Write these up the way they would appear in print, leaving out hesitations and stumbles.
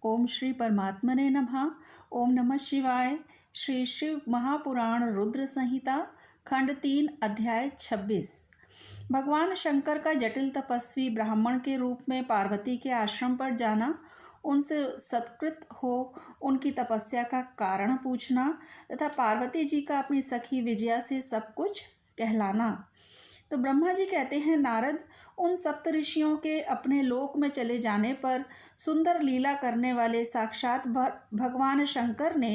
ओम श्री परमात्मने नमः। ओम नमः शिवाय। श्री शिव महापुराण रुद्र संहिता खंड 3 अध्याय 26। भगवान शंकर का जटिल तपस्वी ब्राह्मण के रूप में पार्वती के आश्रम पर जाना, उनसे सत्कृत हो उनकी तपस्या का कारण पूछना तथा पार्वती जी का अपनी सखी विजया से सब कुछ कहलाना। तो ब्रह्मा जी कहते हैं, नारद, उन सप्त ऋषियों के अपने लोक में चले जाने पर सुंदर लीला करने वाले साक्षात भगवान शंकर ने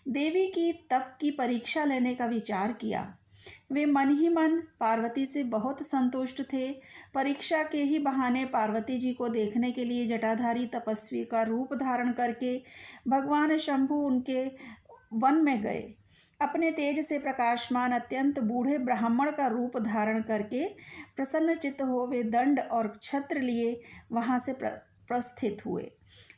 देवी की तप की परीक्षा लेने का विचार किया। वे मन ही मन पार्वती से बहुत संतुष्ट थे। परीक्षा के ही बहाने पार्वती जी को देखने के लिए जटाधारी तपस्वी का रूप धारण करके भगवान शंभु उनके वन में गए। अपने तेज से प्रकाशमान अत्यंत बूढ़े ब्राह्मण का रूप धारण करके प्रसन्न चित्त हो वे दंड और छत्र लिए वहां से प्रस्थित हुए।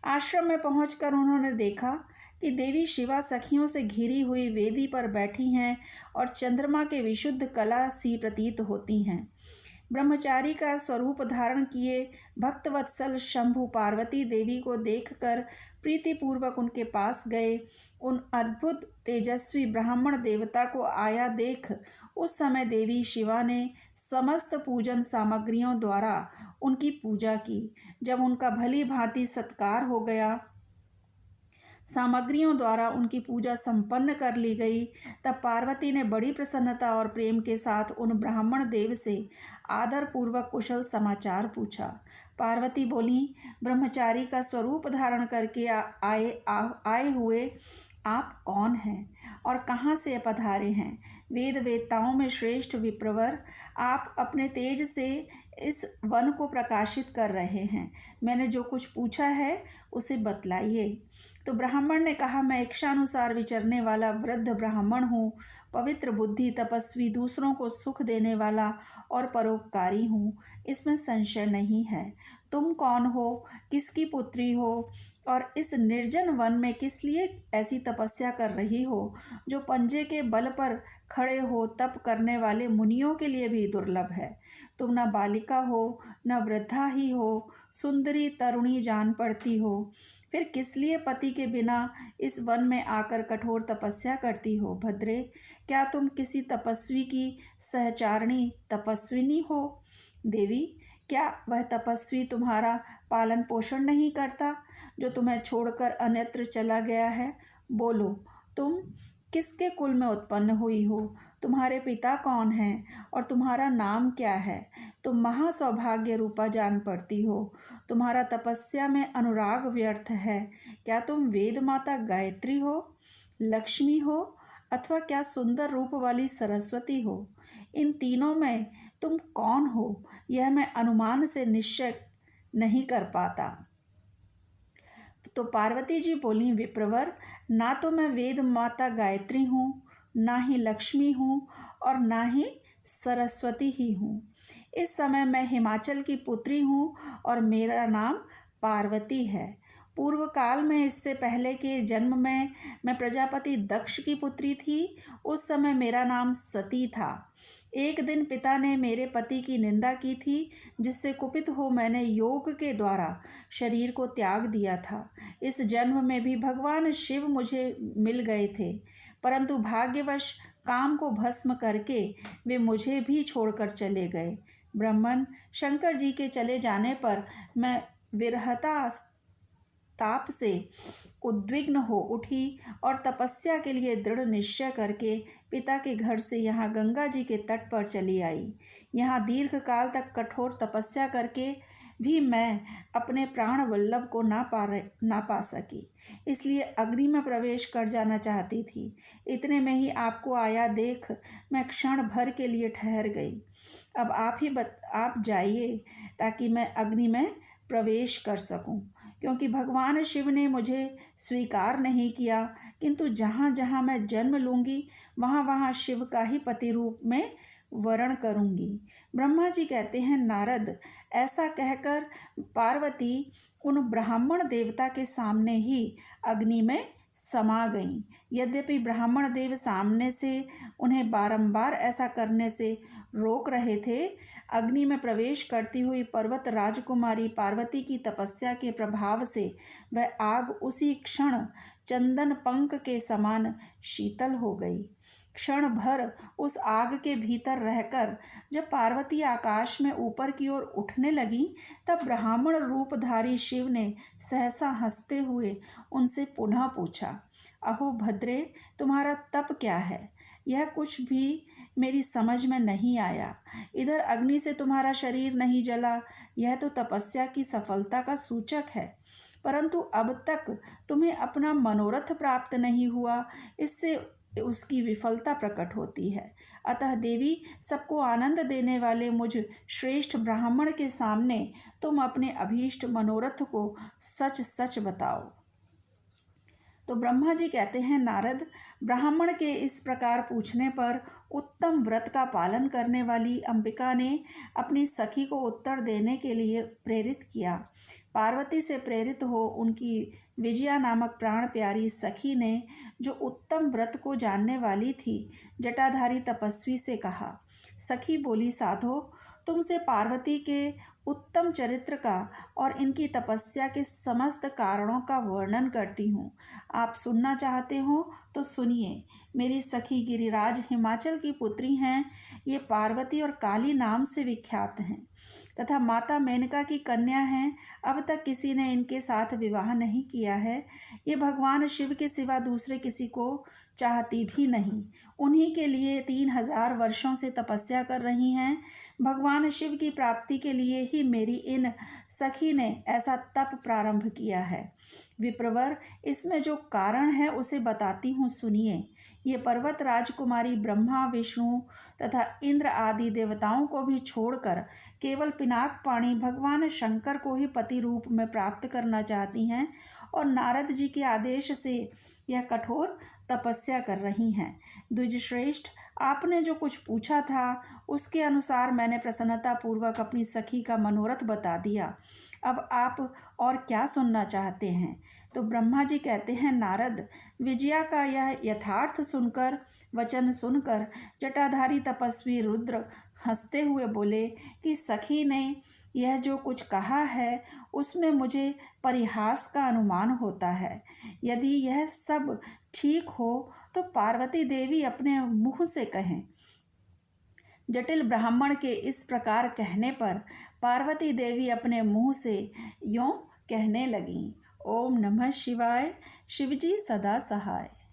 आश्रम में पहुंचकर उन्होंने देखा कि देवी शिवा सखियों से घिरी हुई वेदी पर बैठी हैं और चंद्रमा के विशुद्ध कला सी प्रतीत होती हैं। ब्रह्मचारी का स्वरूप धारण किए भक्तवत्सल शंभु पार्वती देवी को देखकर प्रीतिपूर्वक उनके पास गए। उन अद्भुत तेजस्वी ब्राह्मण देवता को आया देख उस समय देवी शिवा ने समस्त पूजन सामग्रियों द्वारा उनकी पूजा की। जब उनका भली भांति सत्कार हो गया, सामग्रियों द्वारा उनकी पूजा संपन्न कर ली गई, तब पार्वती ने बड़ी प्रसन्नता और प्रेम के साथ उन ब्राह्मण देव से आदरपूर्वक कुशल समाचार पूछा। पार्वती बोली, ब्रह्मचारी का स्वरूप धारण करके आए हुए आप कौन हैं और कहाँ से पधारे हैं? वेद वेत्ताओं में श्रेष्ठ विप्रवर, आप अपने तेज से इस वन को प्रकाशित कर रहे हैं। मैंने जो कुछ पूछा है उसे बतलाइए। तो ब्राह्मण ने कहा, मैं इच्छानुसार विचरने वाला वृद्ध ब्राह्मण हूँ, पवित्र बुद्धि, तपस्वी, दूसरों को सुख देने वाला और परोपकारी हूँ, इसमें संशय नहीं है। तुम कौन हो, किसकी पुत्री हो और इस निर्जन वन में किस लिए ऐसी तपस्या कर रही हो, जो पंजे के बल पर खड़े हो तप करने वाले मुनियों के लिए भी दुर्लभ है। तुम न बालिका हो न वृद्धा ही हो, सुंदरी तरुणी जान पड़ती हो, फिर किस लिए पति के बिना इस वन में आकर कठोर तपस्या करती हो? भद्रे, क्या तुम किसी तपस्वी की सहचारिणी तपस्विनी हो? देवी, क्या वह तपस्वी तुम्हारा पालन पोषण नहीं करता, जो तुम्हें छोड़कर अन्यत्र चला गया है? बोलो, तुम किसके कुल में उत्पन्न हुई हो? तुम्हारे पिता कौन हैं और तुम्हारा नाम क्या है? तुम महासौभाग्य रूपा जान पड़ती हो, तुम्हारा तपस्या में अनुराग व्यर्थ है। क्या तुम वेद माता गायत्री हो, लक्ष्मी हो, अथवा क्या सुंदर रूप वाली सरस्वती हो? इन तीनों में तुम कौन हो, यह मैं अनुमान से निश्चय नहीं कर पाता। तो पार्वती जी बोली, विप्रवर, ना तो मैं वेद माता गायत्री हूँ, ना ही लक्ष्मी हूँ और ना ही सरस्वती ही हूँ। इस समय मैं हिमाचल की पुत्री हूँ और मेरा नाम पार्वती है। पूर्व काल में, इससे पहले के जन्म में, मैं प्रजापति दक्ष की पुत्री थी। उस समय मेरा नाम सती था। एक दिन पिता ने मेरे पति की निंदा की थी, जिससे कुपित हो मैंने योग के द्वारा शरीर को त्याग दिया था। इस जन्म में भी भगवान शिव मुझे मिल गए थे, परंतु भाग्यवश काम को भस्म करके वे मुझे भी छोड़कर चले गए। ब्रह्मन, शंकर जी के चले जाने पर मैं विरहता ताप से उद्विग्न हो उठी और तपस्या के लिए दृढ़ निश्चय करके पिता के घर से यहाँ गंगा जी के तट पर चली आई। यहाँ दीर्घ काल तक कठोर तपस्या करके भी मैं अपने प्राण वल्लभ को ना पा सकी, इसलिए अग्नि में प्रवेश कर जाना चाहती थी। इतने में ही आपको आया देख मैं क्षण भर के लिए ठहर गई। अब आप जाइए ताकि मैं अग्नि में प्रवेश कर सकूं, क्योंकि भगवान शिव ने मुझे स्वीकार नहीं किया, किंतु जहाँ जहाँ मैं जन्म लूँगी वहाँ वहाँ शिव का ही पति रूप में वरण करूँगी। ब्रह्मा जी कहते हैं, नारद, ऐसा कहकर पार्वती उन ब्राह्मण देवता के सामने ही अग्नि में समा गईं। यद्यपि ब्राह्मण देव सामने से उन्हें बारंबार ऐसा करने से रोक रहे थे, अग्नि में प्रवेश करती हुई पर्वत राजकुमारी पार्वती की तपस्या के प्रभाव से वह आग उसी क्षण चंदन पंख के समान शीतल हो गई। क्षण भर उस आग के भीतर रहकर जब पार्वती आकाश में ऊपर की ओर उठने लगी, तब ब्राह्मण रूपधारी शिव ने सहसा हंसते हुए उनसे पुनः पूछा, अहो भद्रे, तुम्हारा तप क्या है? यह कुछ भी मेरी समझ में नहीं आया। इधर अग्नि से तुम्हारा शरीर नहीं जला, यह तो तपस्या की सफलता का सूचक है, परंतु अब तक तुम्हें अपना मनोरथ प्राप्त नहीं हुआ, इससे उसकी विफलता प्रकट होती है। अतः देवी, सबको आनंद देने वाले मुझ श्रेष्ठ ब्राह्मण के सामने तुम अपने अभीष्ट मनोरथ को सच सच बताओ। तो ब्रह्मा जी कहते हैं, नारद, ब्राह्मण के इस प्रकार पूछने पर उत्तम व्रत का पालन करने वाली अंबिका ने अपनी सखी को उत्तर देने के लिए प्रेरित किया। पार्वती से प्रेरित हो उनकी विजया नामक प्राण प्यारी सखी ने, जो उत्तम व्रत को जानने वाली थी, जटाधारी तपस्वी से कहा। सखी बोली, साधो, तुमसे पार्वती के उत्तम चरित्र का और इनकी तपस्या के समस्त कारणों का वर्णन करती हूँ। आप सुनना चाहते हो तो सुनिए। मेरी सखी गिरिराज हिमाचल की पुत्री हैं। ये पार्वती और काली नाम से विख्यात हैं तथा माता मेनका की कन्या हैं। अब तक किसी ने इनके साथ विवाह नहीं किया है। ये भगवान शिव के सिवा दूसरे किसी को चाहती भी नहीं। उन्हीं के लिए 3000 वर्षों से तपस्या कर रही हैं। भगवान शिव की प्राप्ति के लिए ही मेरी इन सखी ने ऐसा तप प्रारंभ किया है। विप्रवर, इसमें जो कारण है उसे बताती हूँ, सुनिए। ये पर्वत राजकुमारी ब्रह्मा, विष्णु तथा इंद्र आदि देवताओं को भी छोड़कर केवल पिनाक पाणी भगवान शंकर को ही पति रूप में प्राप्त करना चाहती हैं और नारद जी के आदेश से यह कठोर तपस्या कर रही हैं। द्विजश्रेष्ठ, आपने जो कुछ पूछा था उसके अनुसार मैंने प्रसन्नतापूर्वक अपनी सखी का मनोरथ बता दिया। अब आप और क्या सुनना चाहते हैं? तो ब्रह्मा जी कहते हैं, नारद, विजया का यह यथार्थ वचन सुनकर जटाधारी तपस्वी रुद्र हंसते हुए बोले कि सखी ने यह जो कुछ कहा है उसमें मुझे परिहास का अनुमान होता है। यदि यह सब ठीक हो तो पार्वती देवी अपने मुँह से कहें। जटिल ब्राह्मण के इस प्रकार कहने पर पार्वती देवी अपने मुँह से यूँ कहने लगीं, ओम नमः शिवाय, शिवजी सदा सहाय।